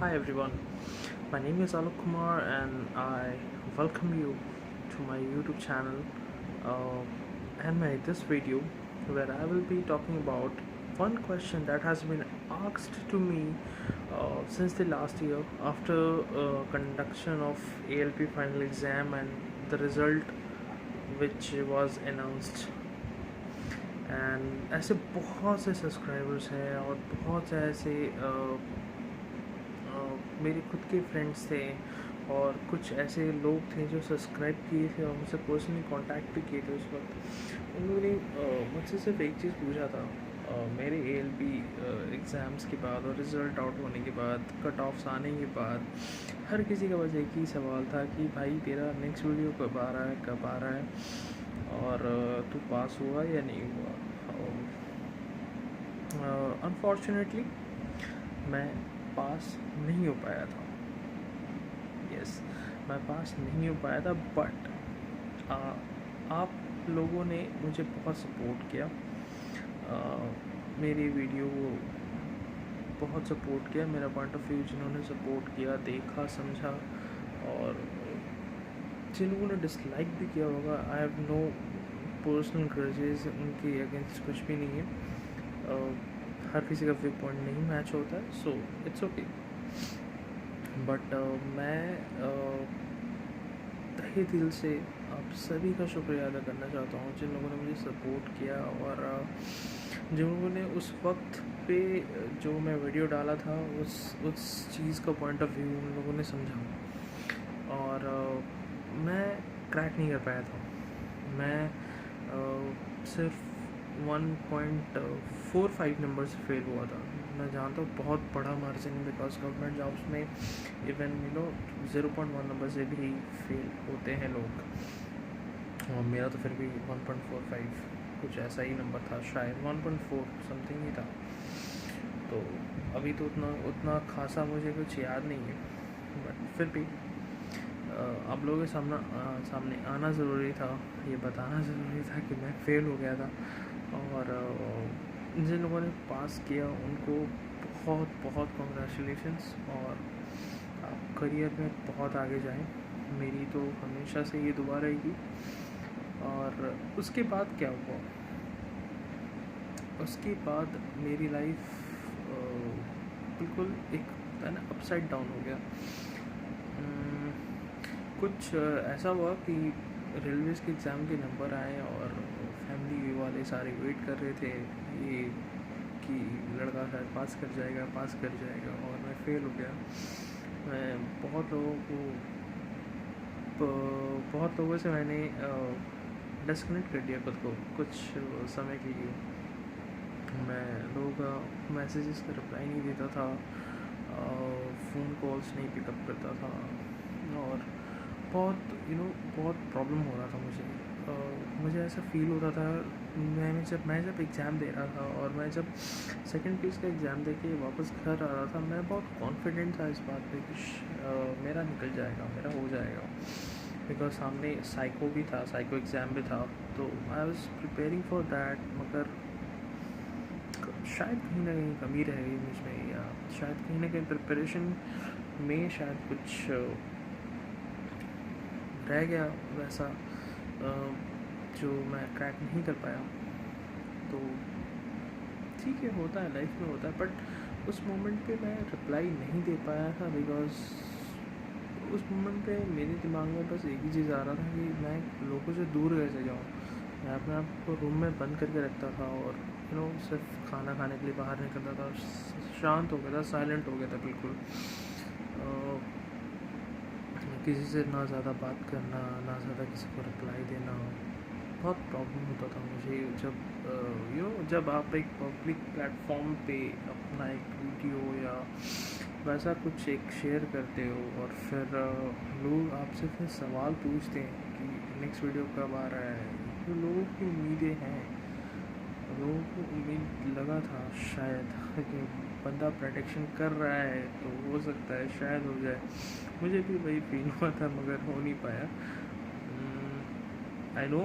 Hi everyone, my name is Alok Kumar and I welcome you to my YouTube channel uh, and my this video where I will be talking about one question that has been asked to me since the last year after conduction of ALP final exam and the result which was announced. And ऐसे बहुत से subscribers हैं और बहुत से ऐसे मेरे खुद के फ्रेंड्स थे और कुछ ऐसे लोग थे जो सब्सक्राइब किए थे और मुझसे पर्सनली कांटेक्ट भी किए थे उस वक्त। उन लोगों ने मुझसे सिर्फ एक चीज़ पूछा था मेरे ALP एग्ज़ाम्स के बाद और रिज़ल्ट आउट होने के बाद, कट ऑफ्स आने के बाद हर किसी का बस एक ही सवाल था कि भाई तेरा नेक्स्ट वीडियो कब आ रहा है, कब आ रहा है और तू पास हुआ या नहीं हुआ। अनफॉर्चुनेटली मैं पास नहीं हो पाया था। यस, मैं पास नहीं हो पाया था, बट आप लोगों ने मुझे बहुत सपोर्ट किया। मेरी वीडियो को बहुत सपोर्ट किया, मेरा पॉइंट ऑफ व्यू जिन्होंने सपोर्ट किया, देखा, समझा, और जिन लोगों ने डिसलाइक भी किया होगा, I have no personal grudges, उनके अगेंस्ट कुछ भी नहीं है। हर किसी का व्यू पॉइंट नहीं मैच होता है, सो इट्स ओके। बट मैं तहे दिल से आप सभी का शुक्रिया अदा करना चाहता हूँ जिन लोगों ने मुझे सपोर्ट किया और जिन लोगों ने उस वक्त पे जो मैं वीडियो डाला था उस चीज़ का पॉइंट ऑफ व्यू उन लोगों ने समझा। और मैं क्रैक नहीं कर पाया था। मैं सिर्फ 1.45 नंबर से फेल हुआ था। मैं जानता हूँ बहुत बड़ा मार्जिन, बिकॉज गवर्नमेंट जॉब्स में इवन 0.1 नंबर से भी फेल होते हैं लोग, और मेरा तो फिर भी 1.45 कुछ ऐसा ही नंबर था, शायद 1.4 समथिंग ही था। तो अभी तो उतना खासा मुझे कुछ याद नहीं है, बट फिर भी आप लोगों के सामने आना ज़रूरी था, ये बताना ज़रूरी था कि मैं फ़ेल हो गया था। और जिन लोगों ने पास किया उनको बहुत बहुत कॉन्ग्रेचुलेशंस, और आप करियर में बहुत आगे जाएं, मेरी तो हमेशा से ये दुआ रहेगी। और उसके बाद क्या हुआ, उसके बाद मेरी लाइफ बिल्कुल एक है ना अपसाइड डाउन हो गया। कुछ ऐसा हुआ कि रेलवेज़ के एग्ज़ाम के नंबर आए और फैमिली वाले सारे वेट कर रहे थे ये कि लड़का शायद पास कर जाएगा, और मैं फ़ेल हो गया। मैं बहुत लोगों से मैंने डिस्कनेक्ट कर दिया खुद को कुछ समय के लिए। मैं लोगों का मैसेजेस का रिप्लाई नहीं देता था, फ़ोन कॉल्स नहीं पिकअप करता था, और बहुत प्रॉब्लम हो रहा था मुझे ऐसा फील होता था। मैं जब एग्ज़ाम दे रहा था और मैं जब सेकंड फेज़ का एग्ज़ाम दे के वापस घर आ रहा था, मैं बहुत कॉन्फिडेंट था इस बात पे कि मेरा निकल जाएगा, मेरा हो जाएगा, बिकॉज सामने साइको भी था, साइको एग्ज़ाम भी था, तो I was preparing for that. मगर शायद कहीं ना कहीं कमी रह गई मुझ में, या शायद कहीं ना कहीं प्रिपरेशन में शायद कुछ रह गया वैसा जो मैं क्रैक नहीं कर पाया। तो ठीक है, होता है, लाइफ में होता है, बट उस मोमेंट पे मैं रिप्लाई नहीं दे पाया था, बिकॉज उस मोमेंट पे मेरे दिमाग में बस एक ही चीज़ आ रहा था कि मैं लोगों से दूर कैसे जाऊँ। मैं अपने आप को रूम में बंद करके रखता था और सिर्फ खाना खाने के लिए बाहर निकलता था, शांत हो गया था, साइलेंट हो गया था बिल्कुल। किसी से ना ज़्यादा बात करना, ना ज़्यादा किसी को रिप्लाई देना, बहुत प्रॉब्लम होता था मुझे। जब आप एक पब्लिक प्लेटफॉर्म पे अपना एक वीडियो या वैसा कुछ एक शेयर करते हो और फिर लोग आपसे फिर सवाल पूछते हैं कि नेक्स्ट वीडियो कब आ रहा है, तो लोगों की उम्मीदें हैं, लोगों को उम्मीद लगा था शायद कि बंदा प्रेडिक्शन कर रहा है तो हो सकता है शायद हो जाए। मुझे भी वही फील हुआ था, मगर हो नहीं पाया। आई नो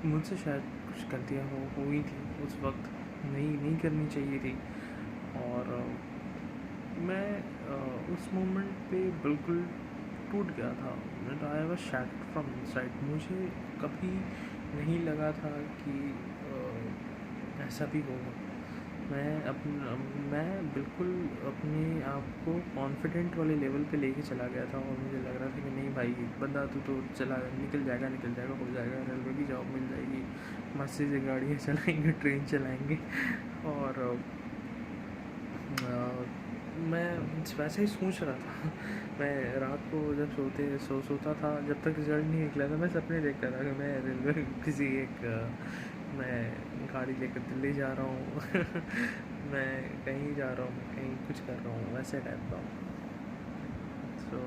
मुझसे शायद कुछ गलतियाँ हुई थी उस वक्त, नहीं करनी चाहिए थी, और उस मोमेंट पे बिल्कुल टूट गया था। I was shattered from inside. मुझे कभी नहीं लगा था कि ऐसा भी होगा। मैं बिल्कुल अपने आप को कॉन्फिडेंट वाले लेवल पे लेके चला गया था, और मुझे लग रहा था कि नहीं भाई, बंदा तो चला निकल जाएगा, हो जाएगा, रेलवे की जॉब मिल जाएगी, मस्ती से गाड़ियाँ चलाएंगे, ट्रेन चलाएंगे। और मैं वैसे ही सोच रहा था। मैं रात को जब सोता था, जब तक रिजल्ट नहीं निकला था, मैं सपने देखता था कि मैं रेलवे किसी एक मैं गाड़ी लेकर दिल्ली जा रहा हूँ। मैं कहीं जा रहा हूँ, मैं कहीं कुछ कर रहा हूँ, वैसे टाइप का। So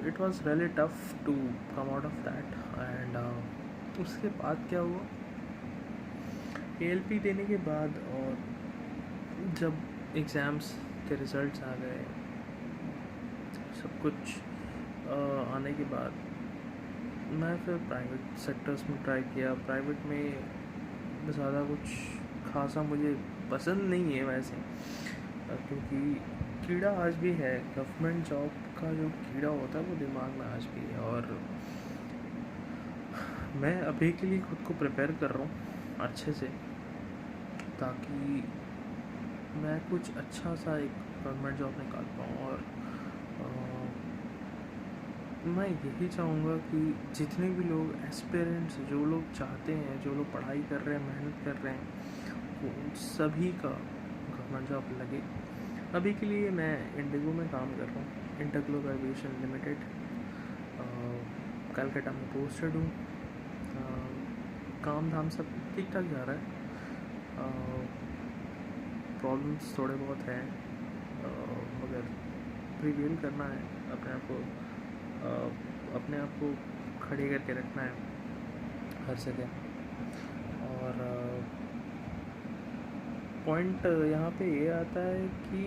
it was really tough to come out of that. And उसके बाद क्या हुआ, ALP देने के बाद और जब एग्ज़ाम्स के रिज़ल्ट्स आ गए, सब कुछ आने के बाद मैं फिर प्राइवेट सेक्टर्स में ट्राई किया। प्राइवेट में ज़्यादा कुछ खासा मुझे पसंद नहीं है वैसे, क्योंकि कीड़ा आज भी है। गवर्नमेंट जॉब का जो कीड़ा होता है वो दिमाग में आज भी है। और मैं अभी के लिए खुद को प्रिपेयर कर रहा हूँ अच्छे से, ताकि मैं कुछ अच्छा सा एक गवर्नमेंट जॉब निकाल पाऊँ। और मैं यही चाहूँगा कि जितने भी लोग एस्पिरेंट्स, जो लोग चाहते हैं, जो लोग पढ़ाई कर रहे हैं, मेहनत कर रहे हैं, वो उन सभी का गवर्नमेंट जॉब लगे। अभी के लिए मैं इंडिगो में काम कर रहा हूँ, इंटरग्लोबल एविएशन लिमिटेड, कलकत्ता में पोस्टेड हूँ। काम धाम सब ठीक ठाक जा रहा है। प्रॉब्लम्स थोड़े बहुत हैं, मगर प्रिवेल करना है, अपने आप को खड़े करके रखना है हर जगह। और पॉइंट यहाँ पे ये आता है कि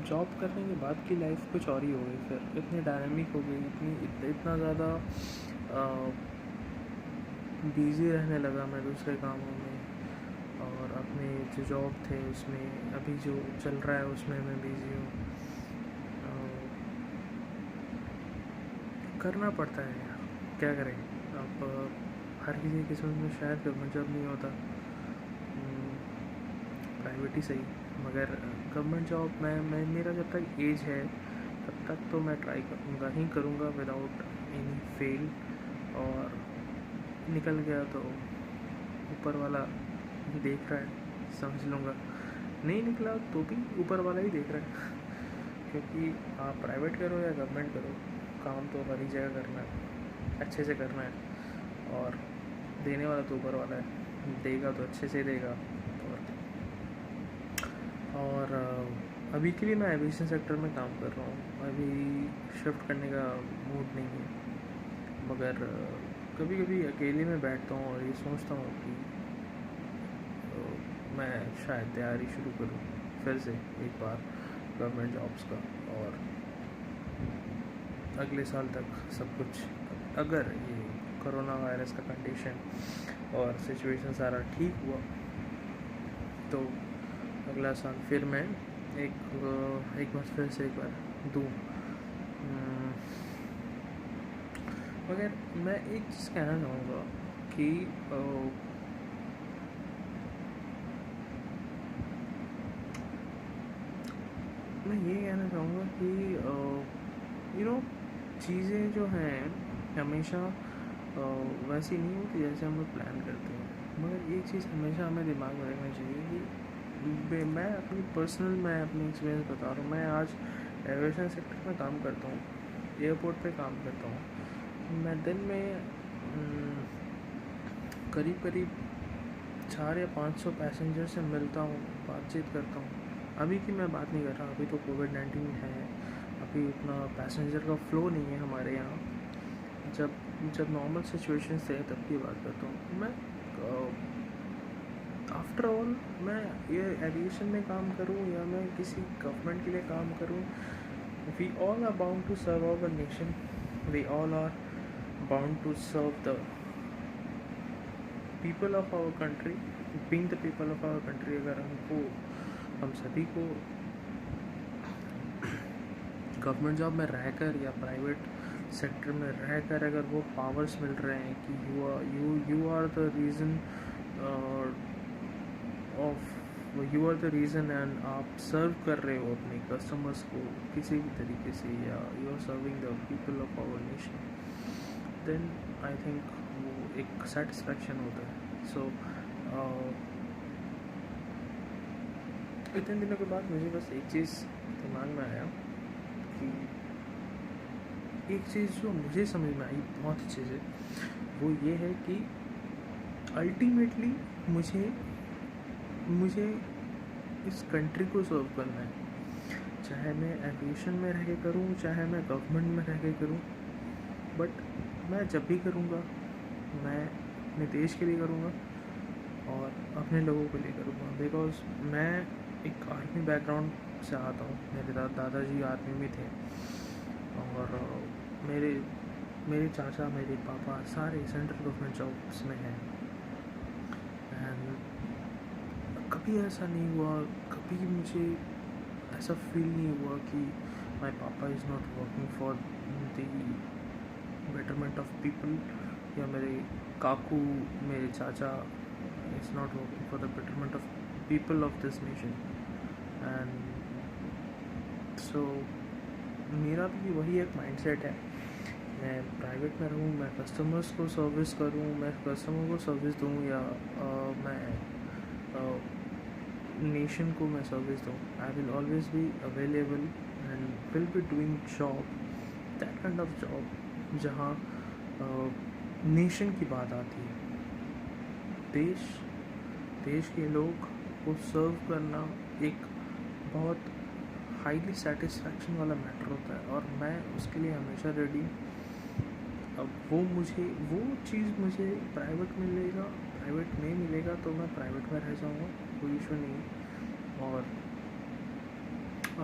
जॉब करने के बाद की लाइफ कुछ और ही हो गई, फिर इतनी डायनामिक हो गई, इतना ज़्यादा बिज़ी रहने लगा मैं दूसरे कामों में, और अपने जो जॉब थे उसमें, अभी जो चल रहा है उसमें मैं बिज़ी हूँ। करना पड़ता है यार, क्या करें। अब हर किसी की किस्मत में शायद गवर्नमेंट जॉब नहीं होता, प्राइवेट ही सही, मगर गवर्नमेंट जॉब मैं मेरा जब तक एज है तब तक तो मैं ट्राई करूँगा विदाउट एनी फेल। और निकल गया तो ऊपर वाला देख रहा है, समझ लूँगा। नहीं निकला तो भी ऊपर वाला ही देख रहा है। क्योंकि आप प्राइवेट करो या गवर्नमेंट करो, काम तो हर ही जगह करना है, अच्छे से करना है, और देने वाला तो ऊपर वाला है, देगा तो अच्छे से देगा। और अभी के लिए मैं एविएशन सेक्टर में काम कर रहा हूँ, अभी शिफ्ट करने का मूड नहीं है। मगर कभी कभी अकेले में बैठता हूँ और ये सोचता हूँ कि मैं शायद तैयारी शुरू करूँ फिर से एक बार गवर्नमेंट जॉब्स का, और अगले साल तक सब कुछ, अगर ये कोरोना वायरस का कंडीशन और सिचुएशन सारा ठीक हुआ तो अगला साल फिर मैं एक बार फिर से एक बार दूँ। मगर मैं एक चीज़ कहना चाहूँगा कि मैं ये कहना चाहूँगा कि चीज़ें जो हैं हमेशा वैसी नहीं होती जैसे हम लोग प्लान करते हैं। मगर एक चीज़ हमेशा हमें दिमाग में रखना चाहिए कि मैं अपनी एक्सपीरियंस बता रहा हूँ। मैं आज एविएशन सेक्टर में काम करता हूँ, एयरपोर्ट पे काम करता हूँ। मैं दिन में करीब 400 या 500 पैसेंजर से मिलता हूँ, बातचीत करता हूँ। अभी की मैं बात नहीं कर रहा, अभी तो कोविड-19 है, अभी उतना पैसेंजर का फ़्लो नहीं है हमारे यहाँ। जब नॉर्मल सिचुएशंस थे तब की बात करता हूँ मैं। आफ्टर ऑल, मैं ये एविएशन में काम करूँ या मैं किसी गवर्नमेंट के लिए काम करूँ, we all are bound to serve our nation, we all are bound to serve the people of our country, being the people of our country. अगर हम सभी को गवर्नमेंट जॉब में रहकर या प्राइवेट सेक्टर में रहकर अगर वो पावर्स मिल रहे हैं कि you are the reason you are the reason and आप सर्व कर रहे हो अपने कस्टमर्स को किसी भी तरीके से, या you are serving the people of our nation, then I think वो एक सेटिस्फैक्शन होता है. सो इतने दिनों के बाद मुझे बस एक चीज़ दिमाग में आया कि एक चीज़ जो मुझे समझ में आई बहुत अच्छे से, वो ये है कि अल्टीमेटली मुझे इस कंट्री को सर्व करना है, चाहे मैं एविएशन में रह के करूँ, चाहे मैं गवर्नमेंट में रह के करूँ. बट मैं जब भी करूँगा मैं अपने देश के लिए करूँगा और अपने लोगों के लिए करूँगा. बिकॉज मैं एक आर्मी बैकग्राउंड से आता हूँ. मेरे दादाजी आर्मी में थे और मेरे चाचा, मेरे पापा सारे सेंट्रल गवर्नमेंट जॉब्स में हैं. एंड कभी ऐसा नहीं हुआ, कभी मुझे ऐसा फील नहीं हुआ कि माई पापा is not working for the betterment of people, या मेरे काकू, मेरे चाचा is not working for the betterment of people of this nation. And so मेरा भी वही एक माइंडसेट है. मैं प्राइवेट में रहूँ, मैं कस्टमर्स को सर्विस करूँ, मैं कस्टमर को सर्विस दूँ, या मैं नेशन को मैं सर्विस दूँ. I will always be available and will be doing job, that kind of job जहाँ नेशन की बात आती है. देश के लोग को सर्व करना एक बहुत हाईली सेटिस्फैक्शन वाला मैटर होता है, और मैं उसके लिए हमेशा रेडी. अब वो चीज़ मुझे प्राइवेट में मिलेगा तो मैं प्राइवेट में रह जाऊँगा, कोई इशू नहीं. और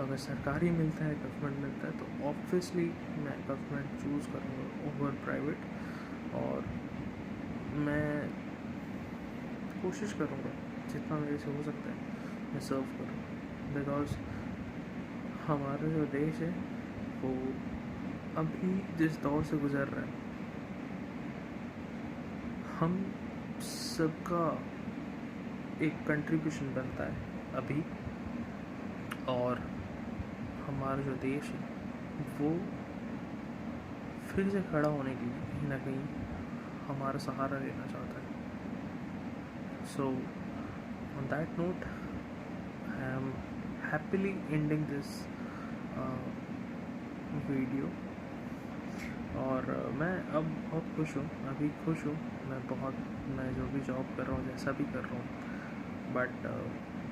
अगर सरकारी मिलता है, गवर्नमेंट मिलता है, तो ऑब्वियसली मैं गवर्नमेंट चूज़ करूँगा ओवर प्राइवेट. और मैं कोशिश करूँगा जितना मेरे से हो सकता है मैं सर्व करूँ. बिकॉज हमारा जो देश है वो अभी जिस दौर से गुज़र रहा है, हम सबका एक कंट्रीब्यूशन बनता है अभी. और हमारा जो देश है वो फिर से खड़ा होने के लिए कहीं ना कहीं हमारा सहारा लेना चाहता है. So on that note I am happily ending this video. और मैं अब बहुत खुश हूँ, अभी खुश हूँ मैं जो भी जॉब कर रहा हूँ, जैसा भी कर रहा हूँ. बट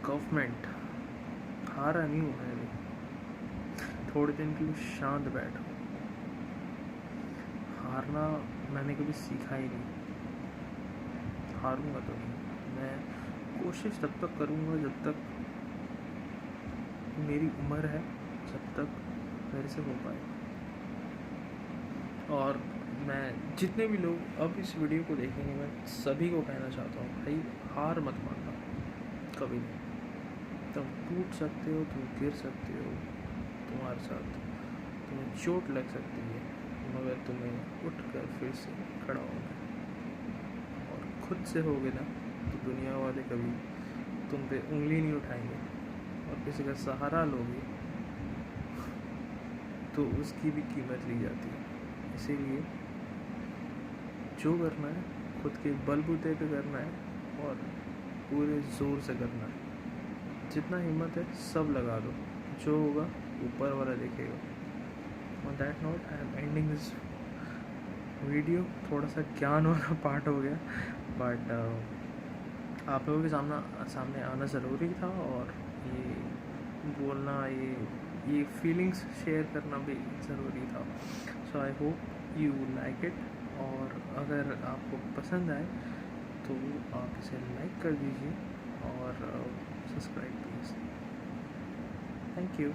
गवर्नमेंट हारा नहीं हुआ है. थोड़े दिन के लिए शांत बैठो. हारना मैंने कभी सीखा ही नहीं, हारूंगा तो नहीं. मैं कोशिश तब तक करूँगा जब तक मेरी उम्र है, जब तक मेरे से हो पाए. और मैं जितने भी लोग अब इस वीडियो को देखेंगे, मैं सभी को कहना चाहता हूँ, भाई हार मत मानना कभी नहीं. तुम टूट सकते हो, तुम गिर सकते हो, तुम्हारे साथ तुम्हें चोट लग सकती है, मगर तुम्हें उठकर फिर से खड़ा होना है. और खुद से होगे ना तो दुनिया वाले कभी तुम पे उंगली नहीं उठाएंगे. और किसी का सहारा लोगे तो उसकी भी कीमत ली जाती है. इसीलिए जो करना है खुद के बलबूते पे करना है और पूरे ज़ोर से करना है. जितना हिम्मत है सब लगा दो, जो होगा ऊपर वाला देखेगा. On that note I am ending this video. थोड़ा सा ज्ञान वाला पार्ट हो गया, बट आप लोगों के सामने आना ज़रूरी था. और ये बोलना, ये फीलिंग्स शेयर करना भी ज़रूरी था. So I hope you like it. और अगर आपको पसंद आए तो आप इसे लाइक कर दीजिए और सब्सक्राइब प्लीज़. Thank you.